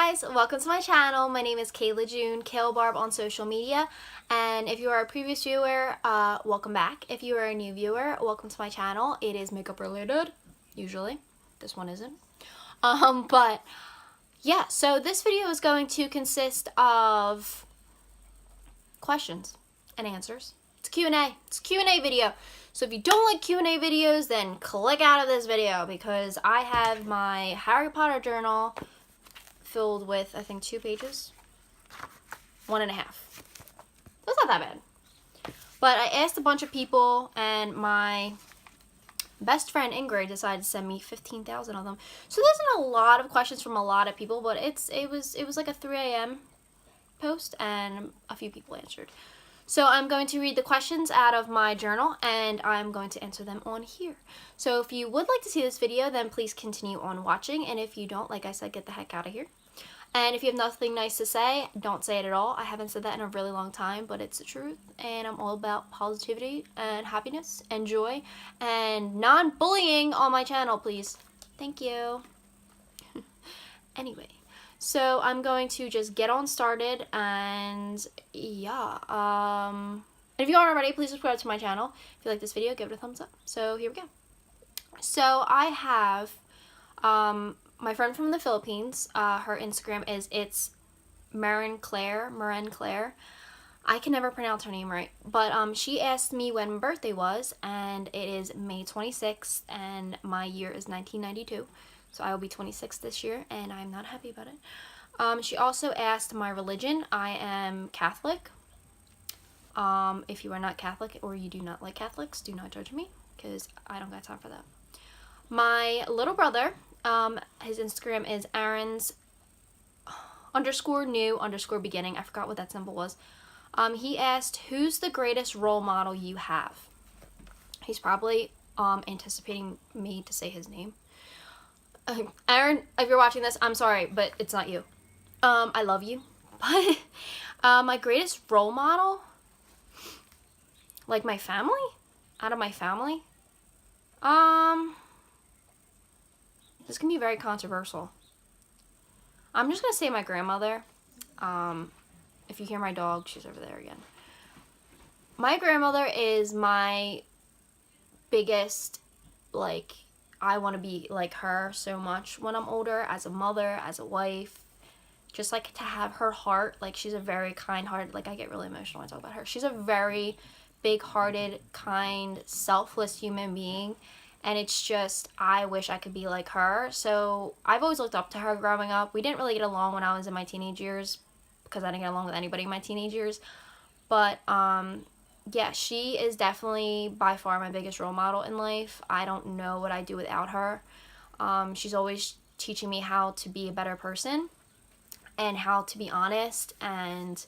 guys, welcome to my channel. My name is Kayla June, Caylbarb on social media, and if you are a previous viewer, welcome back. If you are a new viewer, welcome to my channel. It is makeup related, usually. This one isn't. But yeah, so this video is going to consist of questions and answers. It's a Q&A. It's a Q&A video. So if you don't like Q&A videos, then click out of this video because I have my Harry Potter journal filled with, I think, 2 pages. 1.5. That's not that bad. But I asked a bunch of people, and my best friend Ingrid decided to send me 15,000 of them. So there's a lot of questions from a lot of people, but it was like a 3 a.m. post, and a few people answered. So I'm going to read the questions out of my journal, and I'm going to answer them on here. So if you would like to see this video, then please continue on watching, and if you don't, like I said, get the heck out of here. And if you have nothing nice to say, don't say it at all. I haven't said that in a really long time, but it's the truth, and I'm all about positivity and happiness and joy and non-bullying on my channel, please. Thank you. Anyway. So I'm going to just get on started, and yeah, and if you aren't already, please subscribe to my channel. If you like this video, give it a thumbs up. So here we go. So I have my friend from the Philippines. Her Instagram is Marin Claire. I can never pronounce her name right, but she asked me when my birthday was, and it is May 26th, and my year is 1992. So I will be 26 this year, and I'm not happy about it. She also asked my religion. I am Catholic. If you are not Catholic or you do not like Catholics, do not judge me, because I don't got time for that. My little brother, his Instagram is Aaron's _new_beginning. I forgot what that symbol was. He asked, who's the greatest role model you have? He's probably anticipating me to say his name. Aaron, if you're watching this, I'm sorry, but it's not you. I love you. But my greatest role model, like my family, out of my family, this can be very controversial. I'm just gonna say my grandmother. If you hear my dog, she's over there again. My grandmother is my biggest, like, I want to be like her so much when I'm older, as a mother, as a wife, just like to have her heart. Like, she's a very kind-hearted, like, I get really emotional when I talk about her. She's a very big-hearted, kind, selfless human being, and it's just, I wish I could be like her. So I've always looked up to her growing up. We didn't really get along when I was in my teenage years because I didn't get along with anybody in my teenage years, but yeah, she is definitely by far my biggest role model in life. I don't know what I'd do without her. She's always teaching me how to be a better person and how to be honest and,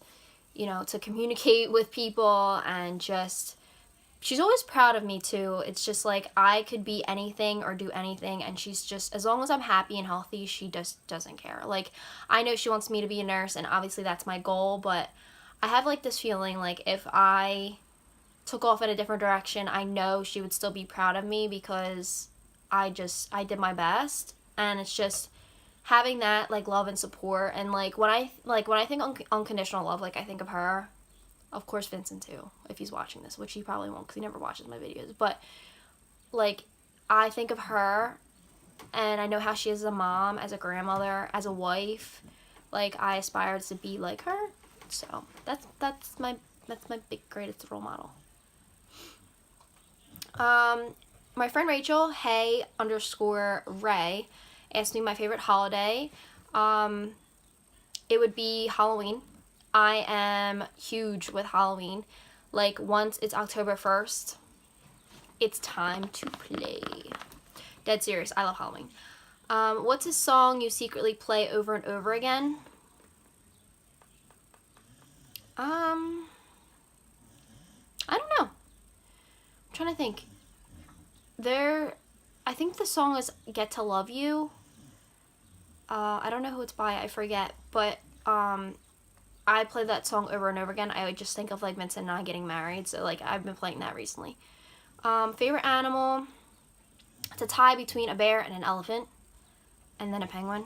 you know, to communicate with people, and just, she's always proud of me too. It's just like, I could be anything or do anything, and she's just, as long as I'm happy and healthy, she just doesn't care. Like, I know she wants me to be a nurse, and obviously that's my goal, but I have like this feeling like if I took off in a different direction, I know she would still be proud of me because I did my best. And it's just having that, like, love and support. And like when I think unconditional love, like, I think of her, of course Vincent too, if he's watching this, which he probably won't because he never watches my videos, but like, I think of her and I know how she is as a mom, as a grandmother, as a wife. Like, I aspire to be like her. So that's my big greatest role model. My friend Rachel, hey_Ray, asked me my favorite holiday. It would be Halloween. I am huge with Halloween. Like, once it's October 1st, it's time to play. Dead serious, I love Halloween. What's a song you secretly play over and over again? I don't know. I'm trying to think. I think the song is Get to Love You. I don't know who it's by, I forget, but I play that song over and over again. I would just think of like Vincent and I getting married, so like I've been playing that recently. Favorite animal, it's a tie between a bear and an elephant, and then a penguin,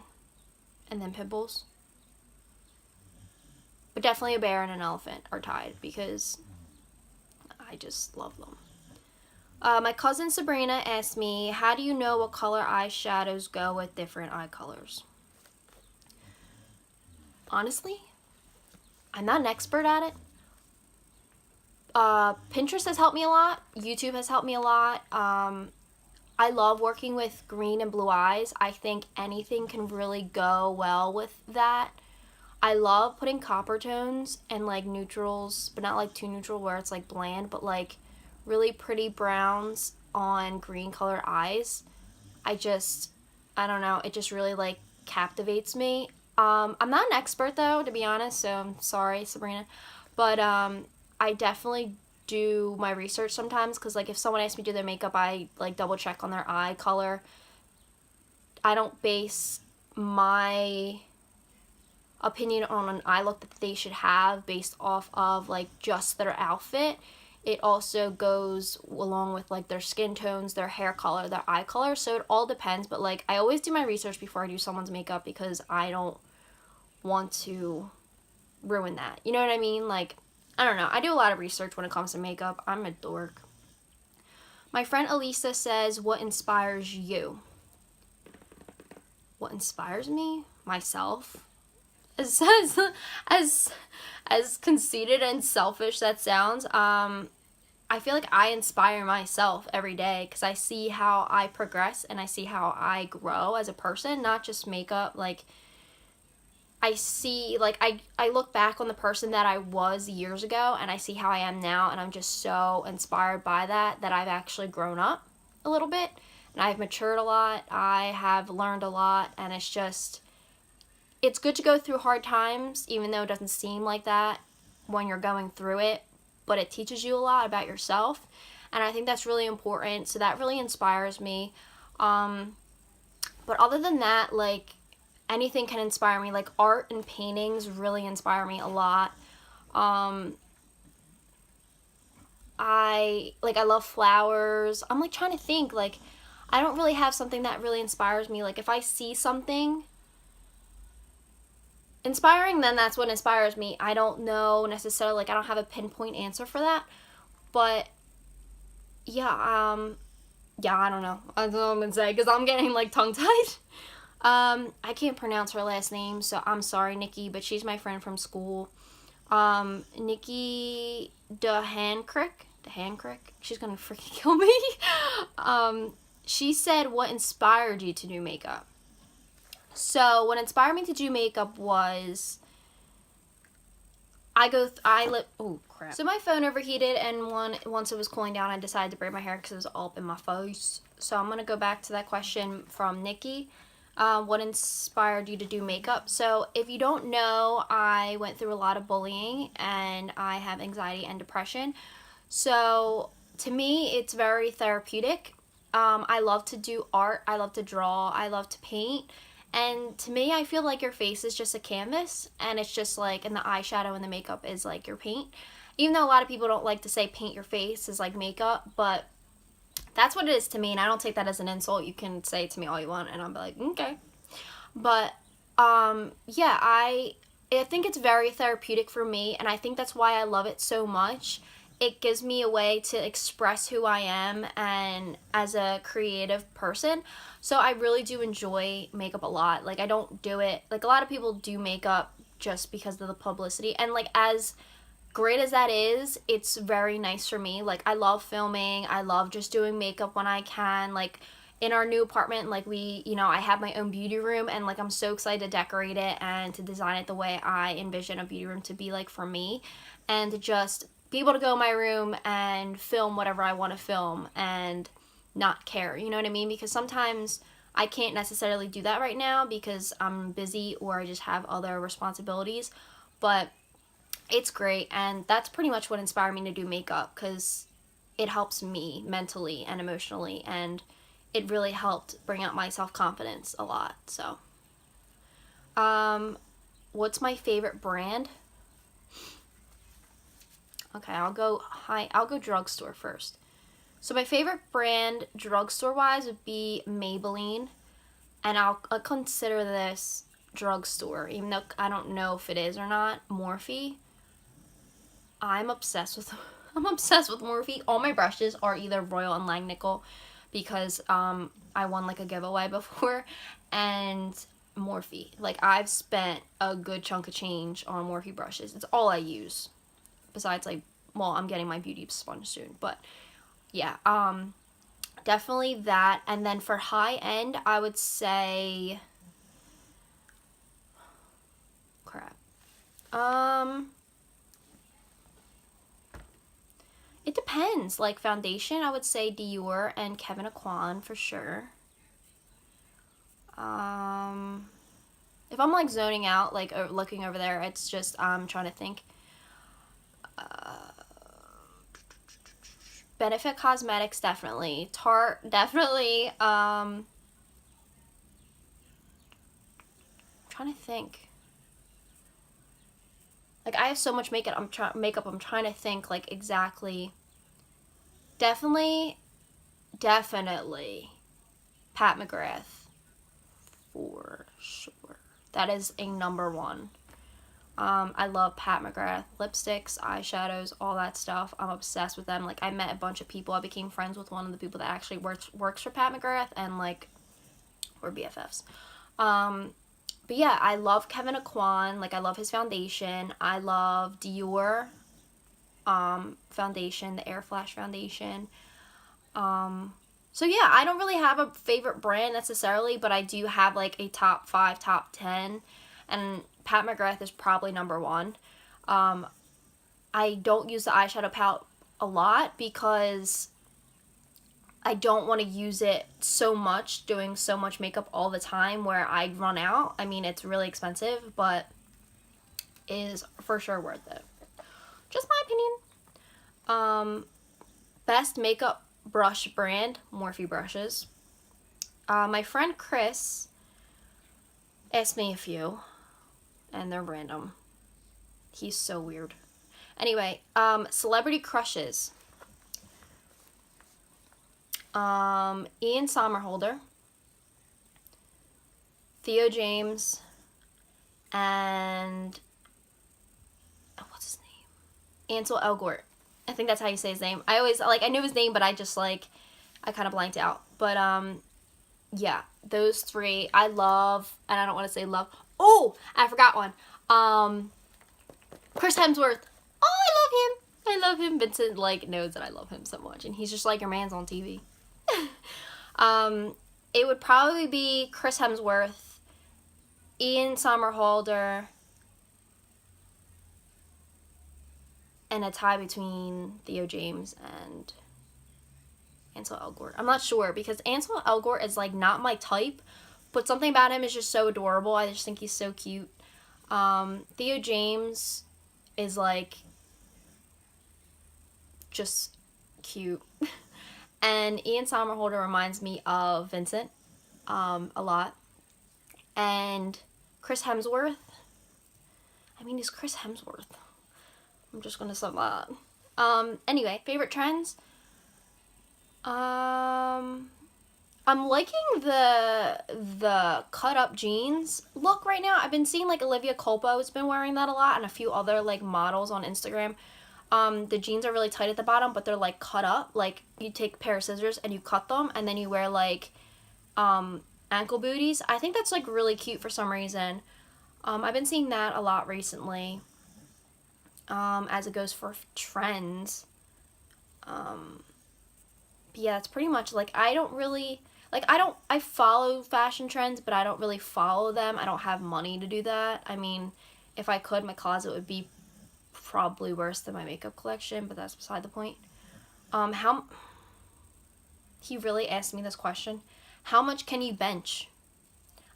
and then pit bulls. But definitely a bear and an elephant are tied because I just love them. My cousin Sabrina asked me, how do you know what color eyeshadows go with different eye colors? Honestly, I'm not an expert at it. Pinterest has helped me a lot. YouTube has helped me a lot. I love working with green and blue eyes. I think anything can really go well with that. I love putting copper tones and like neutrals, but not like too neutral where it's like bland, but like really pretty browns on green colored eyes. I don't know, it just really like captivates me. I'm not an expert though, to be honest, so I'm sorry, Sabrina. But I definitely do my research sometimes because like if someone asks me to do their makeup, I like double check on their eye color. I don't base my opinion on an eye look that they should have based off of like just their outfit. It also goes along with like their skin tones, their hair color, their eye color. So it all depends. But like I always do my research before I do someone's makeup because I don't want to ruin that. You know what I mean? Like, I don't know. I do a lot of research when it comes to makeup. I'm a dork. My friend Elisa says, what inspires you? What inspires me? Myself. As as conceited and selfish that sounds, I feel like I inspire myself every day because I see how I progress and I see how I grow as a person, not just makeup. Like I see, like I look back on the person that I was years ago and I see how I am now, and I'm just so inspired by that I've actually grown up a little bit and I've matured a lot. I have learned a lot, and it's good to go through hard times, even though it doesn't seem like that when you're going through it, but it teaches you a lot about yourself, and I think that's really important, so that really inspires me. But other than that, like, anything can inspire me. Like, art and paintings really inspire me a lot. I love flowers. I'm, like, trying to think, like, I don't really have something that really inspires me. Like, if I see something inspiring, then that's what inspires me. I don't know necessarily, like I don't have a pinpoint answer for that, but yeah, I don't know. I don't know what I'm gonna say because I'm getting like tongue tied. I can't pronounce her last name, so I'm sorry, Nikki, but she's my friend from school. Nikki DeHancrick, she's gonna freaking kill me. She said, what inspired you to do makeup? So what inspired me to do makeup was oh crap. So my phone overheated, and once it was cooling down, I decided to braid my hair because it was all up in my face. So I'm gonna go back to that question from Nikki. What inspired you to do makeup? So if you don't know, I went through a lot of bullying and I have anxiety and depression. So to me, it's very therapeutic. I love to do art. I love to draw. I love to paint. And to me, I feel like your face is just a canvas, and it's just like, and the eyeshadow and the makeup is like your paint. Even though a lot of people don't like to say paint your face is like makeup, but that's what it is to me, and I don't take that as an insult. You can say it to me all you want, and I'll be like, okay. But, yeah, I think it's very therapeutic for me, and I think that's why I love it so much. It gives me a way to express who I am and as a creative person. So I really do enjoy makeup a lot. Like, I don't do it, like a lot of people do makeup just because of the publicity. And like, as great as that is, it's very nice for me. Like, I love filming. I love just doing makeup when I can. Like, in our new apartment, like I have my own beauty room, and like I'm so excited to decorate it and to design it the way I envision a beauty room to be like for me, and to just be able to go in my room and film whatever I want to film and not care, you know what I mean? Because sometimes I can't necessarily do that right now because I'm busy or I just have other responsibilities, but it's great, and that's pretty much what inspired me to do makeup, because it helps me mentally and emotionally, and it really helped bring out my self-confidence a lot. So what's my favorite brand? Okay, I'll go drugstore first. So my favorite brand drugstore wise would be Maybelline, and I'll consider this drugstore, even though I don't know if it is or not, Morphe. I'm obsessed with Morphe. All my brushes are either Royal and Langnickel because I won like a giveaway before, and Morphe. Like, I've spent a good chunk of change on Morphe brushes. It's all I use. Besides, like, well, I'm getting my beauty sponge soon, but yeah, definitely that. And then for high end, I would say, crap. It depends. Like, foundation, I would say Dior and Kevin Aucoin for sure. If I'm like zoning out, like looking over there, it's just I'm trying to think. Benefit Cosmetics, definitely. Tarte, definitely. I'm trying to think. Like, I have so much makeup. I'm trying to think like exactly. Definitely Pat McGrath for sure. That is a number one. I love Pat McGrath lipsticks, eyeshadows, all that stuff. I'm obsessed with them. Like, I met a bunch of people. I became friends with one of the people that actually works for Pat McGrath, and like, we're BFFs. But yeah, I love Kevin Aucoin. Like, I love his foundation. I love Dior foundation, the Air Flash foundation. So yeah, I don't really have a favorite brand necessarily, but I do have like a top 5, top 10, and Pat McGrath is probably number 1. I don't use the eyeshadow palette a lot because I don't want to use it so much, doing so much makeup all the time where I run out. I mean, it's really expensive, but is for sure worth it. Just my opinion. Best makeup brush brand, Morphe brushes. My friend Chris asked me a few, and they're random. He's so weird. Anyway, celebrity crushes. Ian Somerhalder, Theo James, and what's his name? Ansel Elgort. I think that's how you say his name. I always, like, I knew his name, but I just, like, I kind of blanked out. But, yeah, those 3 I love, and I don't want to say love. Oh, I forgot one. Chris Hemsworth. Oh, I love him. Vincent, like, knows that I love him so much, and he's just like, your man's on TV. It would probably be Chris Hemsworth, Ian Somerhalder, and a tie between Theo James and Ansel Elgort. I'm not sure because Ansel Elgort is like not my type, but something about him is just so adorable. I just think he's so cute. Theo James is like just cute. And Ian Somerhalder reminds me of Vincent a lot. And Chris Hemsworth. I mean, he's Chris Hemsworth. I'm just gonna sum that. Anyway, favorite trends. I'm liking the cut up jeans look right now. I've been seeing like Olivia Culpo has been wearing that a lot, and a few other like models on Instagram. The jeans are really tight at the bottom, but they're like cut up. Like, you take a pair of scissors and you cut them, and then you wear like ankle booties. I think that's like really cute for some reason. I've been seeing that a lot recently. As it goes for trends. Yeah, it's pretty much like I follow fashion trends, but I don't really follow them. I don't have money to do that. I mean, if I could, my closet would be probably worse than my makeup collection, but that's beside the point. He really asked me this question. How much can you bench?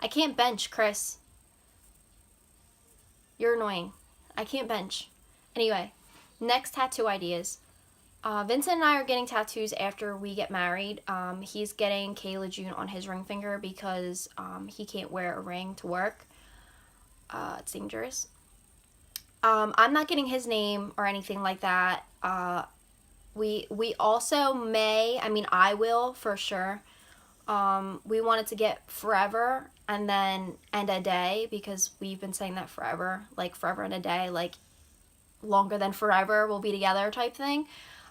I can't bench, Chris. You're annoying. I can't bench. Anyway, next tattoo ideas. Vincent and I are getting tattoos after we get married. He's getting Kayla June on his ring finger because he can't wear a ring to work. It's dangerous. I'm not getting his name or anything like that. We also may, I mean, I will for sure, We wanted to get forever and then end a day, because we've been saying that forever, like forever and a day, like longer than forever we'll be together type thing,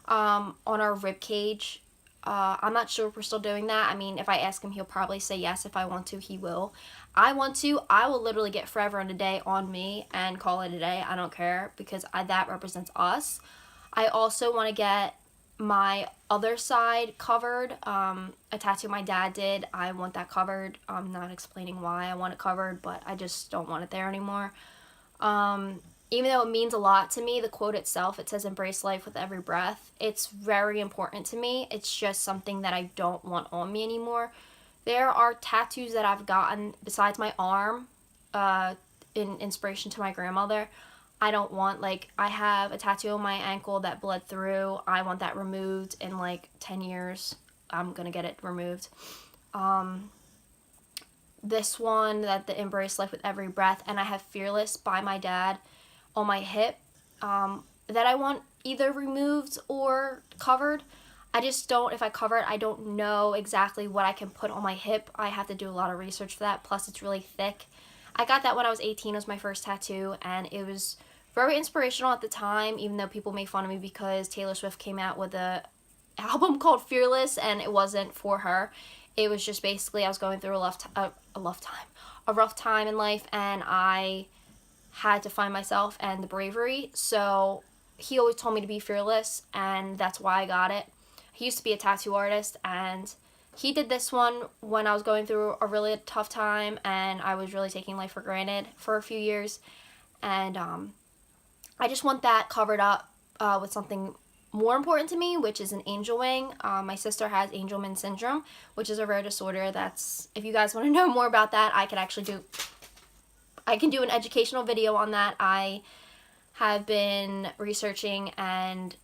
on our rib cage. I'm not sure if we're still doing that. I mean, if I ask him, he'll probably say yes. If I want to, he will. I want to, I will literally get forever and a day on me and call it a day. I don't care, because that represents us. I also want to get my other side covered. A tattoo my dad did, I want that covered. I'm not explaining why I want it covered, but I just don't want it there anymore. Even though it means a lot to me, the quote itself, it says embrace life with every breath. It's very important to me. It's just something that I don't want on me anymore. There are tattoos that I've gotten besides my arm, in inspiration to my grandmother. I don't want, like, I have a tattoo on my ankle that bled through. I want that removed in like 10 years. I'm gonna get it removed. This one, that the embrace life with every breath, and I have fearless by my dad on my hip, that I want either removed or covered. I just don't, if I cover it, I don't know exactly what I can put on my hip. I have to do a lot of research for that, plus it's really thick. I got that when I was 18, it was my first tattoo, and it was very inspirational at the time, even though people made fun of me because Taylor Swift came out with a album called Fearless, and it wasn't for her. It was just basically I was going through a rough time in life, and I had to find myself and the bravery. So he always told me to be fearless, and that's why I got it. He used to be a tattoo artist, and he did this one when I was going through a really tough time, and I was really taking life for granted for a few years. And I just want that covered up with something more important to me, which is an angel wing. My sister has Angelman syndrome, which is a rare disorder. That's, if you guys want to know more about that, I can do an educational video on that. I have been researching and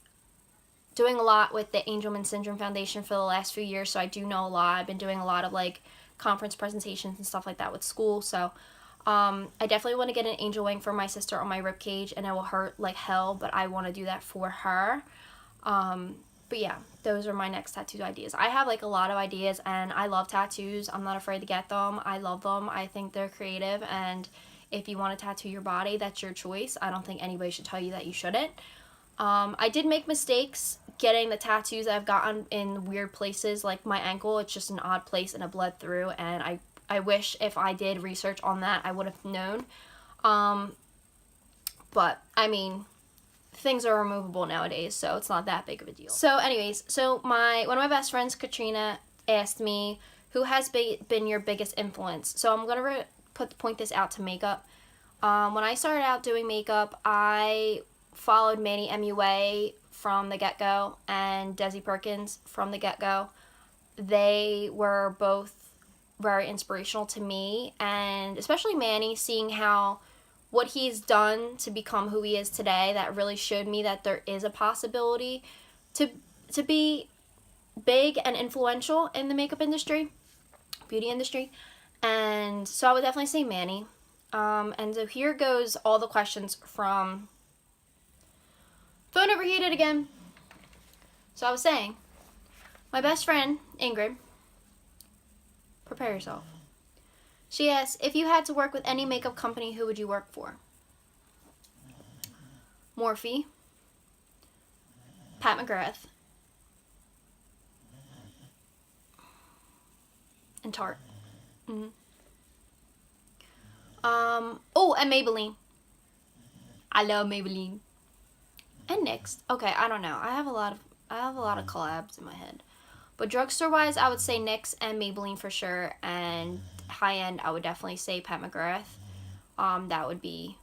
doing a lot with the Angelman Syndrome Foundation for the last few years, so I do know a lot. I've been doing a lot of like conference presentations and stuff like that with school, so I definitely want to get an angel wing for my sister on my rib cage, and it will hurt like hell, but I want to do that for her. But yeah, those are my next tattoo ideas. I have like a lot of ideas, and I love tattoos. I'm not afraid to get them. I love them. I think they're creative, and if you want to tattoo your body, that's your choice. I don't think anybody should tell you that you shouldn't. I did make mistakes getting the tattoos that I've gotten in weird places, like my ankle. It's just an odd place and it bled through, and I wish if I did research on that, I would have known. But I mean, things are removable nowadays, so it's not that big of a deal. So anyways, so one of my best friends, Katrina, asked me, who has been your biggest influence? So I'm gonna point this out to makeup. When I started out doing makeup, I followed Manny MUA from the get-go and Desi Perkins from the get-go. They were both very inspirational to me, and especially Manny, seeing what he's done to become who he is today, that really showed me that there is a possibility to be big and influential in the makeup industry, beauty industry. And so I would definitely say Manny. And so here goes all the questions from phone overheated again. So I was saying, my best friend, Ingrid, prepare yourself. She asks, if you had to work with any makeup company, who would you work for? Morphe, Pat McGrath, and Tarte. Mm-hmm. Oh, and Maybelline. I love Maybelline. And NYX. Okay, I don't know. I have a lot of collabs in my head. But drugstore wise, I would say NYX and Maybelline for sure. And high end, I would definitely say Pat McGrath. That would be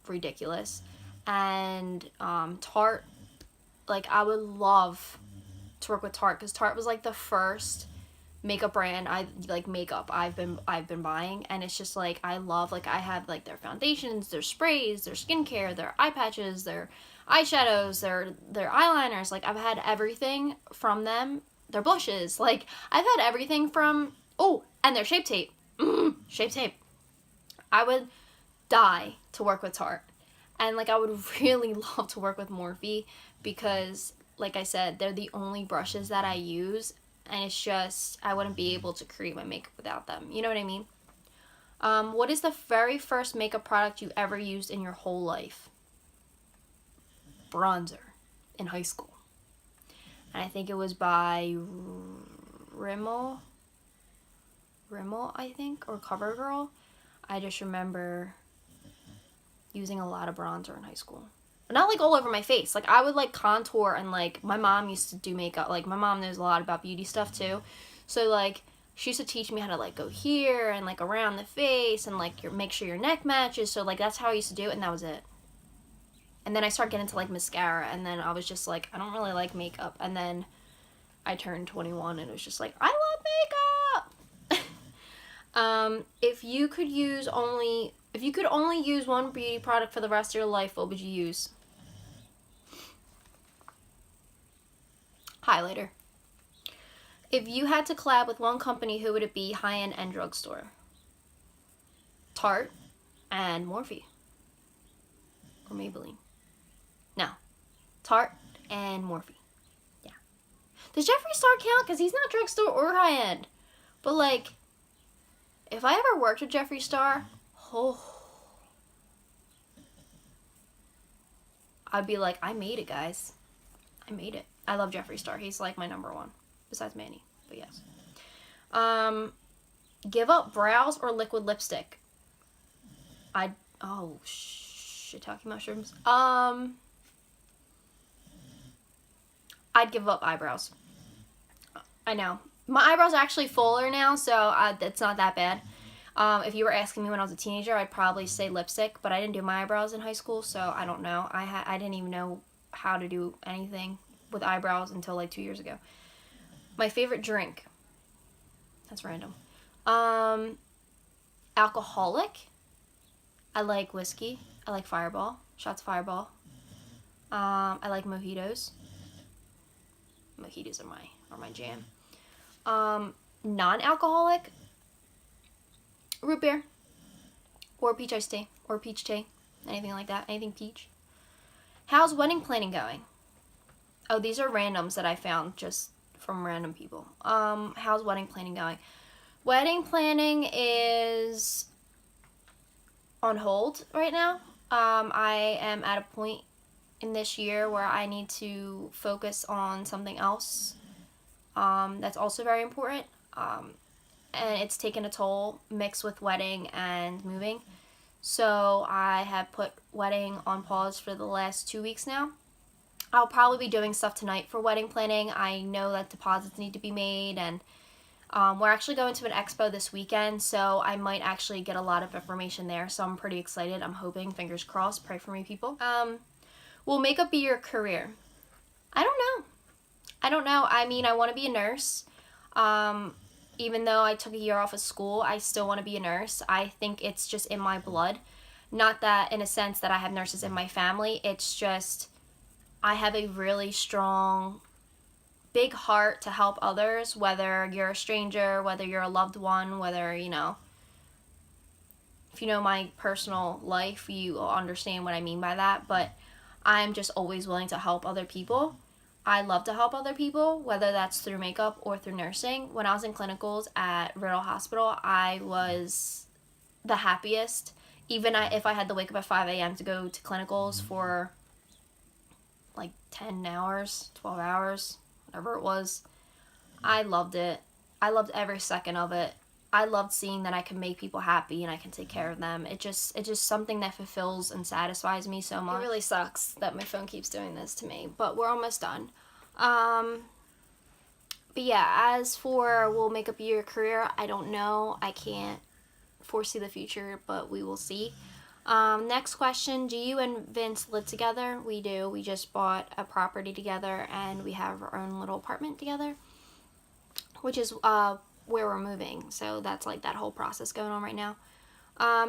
ridiculous. And Tarte, like, I would love to work with Tarte, because Tarte was like the first makeup brand makeup I've been buying, and it's just like I love, like, I have like their foundations, their sprays, their skincare, their eye patches, their eyeshadows, their eyeliners. Like, I've had everything from them. Their blushes, like, I've had everything from, and their Shape Tape. Shape Tape. I would die to work with Tarte. And like, I would really love to work with Morphe, because like I said, they're the only brushes that I use, and it's just, I wouldn't be able to create my makeup without them. You know what I mean? What is the very first makeup product you ever used in your whole life? Bronzer in high school. And I think it was by Rimmel, I think, or CoverGirl. I just remember using a lot of bronzer in high school. Not like all over my face. Like I would like contour, and like my mom used to do makeup. Like my mom knows a lot about beauty stuff too. So like she used to teach me how to like go here and like around the face and like make sure your neck matches. So like that's how I used to do it, and that was it. And then I started getting into like mascara, and then I was just like, I don't really like makeup. And then I turned 21 and it was just like, I love makeup. If you could only use one beauty product for the rest of your life, what would you use? Highlighter. If you had to collab with one company, who would it be? High-end and drugstore. Tarte and Morphe. Or Maybelline. No. Tarte and Morphe. Yeah. Does Jeffree Star count? Because he's not drugstore or high-end. But like, if I ever worked with Jeffree Star, I'd be like, I made it, guys. I made it. I love Jeffree Star. He's like my number one, besides Manny. But yes. Give up brows or liquid lipstick? Shiitake mushrooms. I'd give up eyebrows. I know. My eyebrows are actually fuller now, so it's not that bad. If you were asking me when I was a teenager, I'd probably say lipstick, but I didn't do my eyebrows in high school, so I don't know. I didn't even know how to do anything with eyebrows until like 2 years ago. My favorite drink. That's random. Alcoholic. I like whiskey. I like Fireball. Shots of Fireball. I like mojitos. Mojitos are my jam. Non-alcoholic. Root beer. Or peach iced tea. Or peach tea. Anything like that. Anything peach. How's wedding planning going? Oh, these are randoms that I found just from random people. How's wedding planning going? Wedding planning is on hold right now. I am at a point in this year where I need to focus on something else that's also very important. And it's taken a toll mixed with wedding and moving. So I have put wedding on pause for the last 2 weeks now. I'll probably be doing stuff tonight for wedding planning. I know that deposits need to be made, and we're actually going to an expo this weekend, so I might actually get a lot of information there, so I'm pretty excited. I'm hoping, fingers crossed. Pray for me, people. Will makeup be your career? I don't know. I mean, I want to be a nurse. Even though I took a year off of school, I still want to be a nurse. I think it's just in my blood. Not that in a sense that I have nurses in my family. It's just I have a really strong, big heart to help others, whether you're a stranger, whether you're a loved one, whether, if you know my personal life, you will understand what I mean by that. But I'm just always willing to help other people. I love to help other people, whether that's through makeup or through nursing. When I was in clinicals at Riddle Hospital, I was the happiest. Even if I had to wake up at 5 a.m. to go to clinicals for like 10 hours, 12 hours, whatever it was. I loved it. I loved every second of it. I loved seeing that I can make people happy and I can take care of them. It's just something that fulfills and satisfies me so much. It really sucks that my phone keeps doing this to me, but we're almost done. But yeah, as for will makeup be your career, I don't know. I can't foresee the future, but we will see. Next question, do you and Vince live together? We do. We just bought a property together and we have our own little apartment together, which is where we're moving. So that's like that whole process going on right now.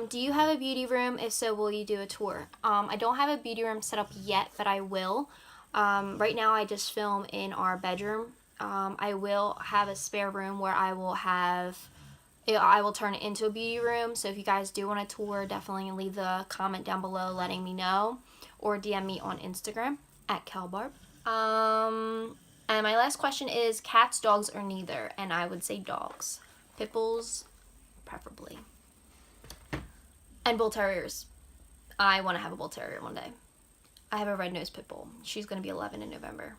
Do you have a beauty room? If so, will you do a tour? I don't have a beauty room set up yet, but I will. Right now I just film in our bedroom. I will have a spare room where I will turn it into a beauty room. So if you guys do want a tour, definitely leave the comment down below letting me know, or DM me on Instagram at Caylbarb. And my last question is cats, dogs, or neither? And I would say dogs. Pit bulls, preferably. And bull terriers. I want to have a bull terrier one day. I have a red-nosed pit bull. She's going to be 11 in November.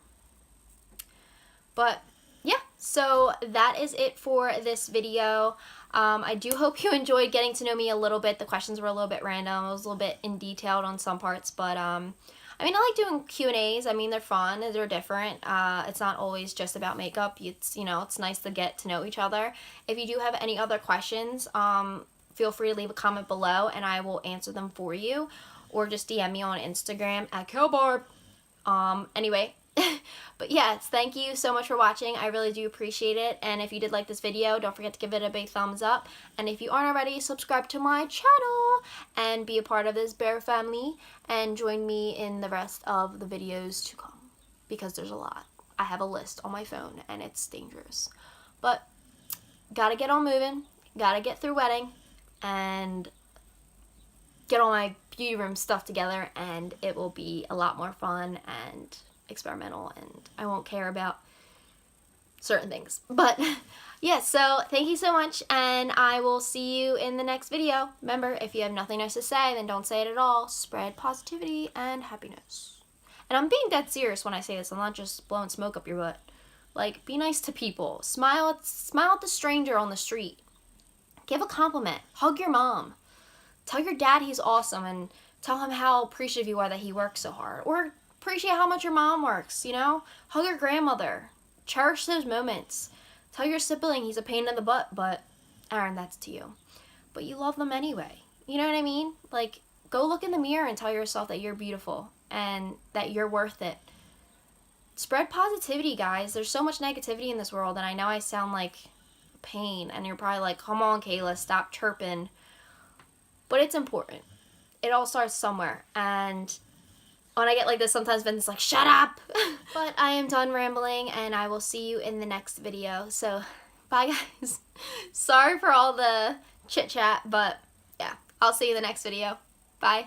But yeah, so that is it for this video. I do hope you enjoyed getting to know me a little bit. The questions were a little bit random. I was a little bit in detailed on some parts, but I mean, I like doing Q&As. I mean, they're fun. They're different. It's not always just about makeup. It's, you know, it's nice to get to know each other. If you do have any other questions, feel free to leave a comment below and I will answer them for you. Or just DM me on Instagram at Caylbarb. Anyway, but yes, thank you so much for watching. I really do appreciate it. And if you did like this video, don't forget to give it a big thumbs up. And if you aren't already, subscribe to my channel and be a part of this bear family. And join me in the rest of the videos to come. Because there's a lot. I have a list on my phone and it's dangerous. But gotta get on moving. Gotta get through wedding. And get all my beauty room stuff together, and it will be a lot more fun and experimental, and I won't care about certain things. But yeah, so thank you so much, and I will see you in the next video. Remember, if you have nothing nice to say, then don't say it at all. Spread positivity and happiness. And I'm being dead serious when I say this. I'm not just blowing smoke up your butt. Like, be nice to people. Smile at the stranger on the street. Give a compliment. Hug your mom. Tell your dad he's awesome and tell him how appreciative you are that he works so hard. Or appreciate how much your mom works, you know? Hug your grandmother. Cherish those moments. Tell your sibling he's a pain in the butt, but, Aaron, that's to you. But you love them anyway. You know what I mean? Like, go look in the mirror and tell yourself that you're beautiful and that you're worth it. Spread positivity, guys. There's so much negativity in this world, and I know I sound like pain, and you're probably like, come on, Kayla, stop chirping. But it's important. It all starts somewhere. And when I get like this, sometimes Vince's like, shut up. But I am done rambling, and I will see you in the next video. So, bye, guys. Sorry for all the chit-chat, but yeah, I'll see you in the next video. Bye.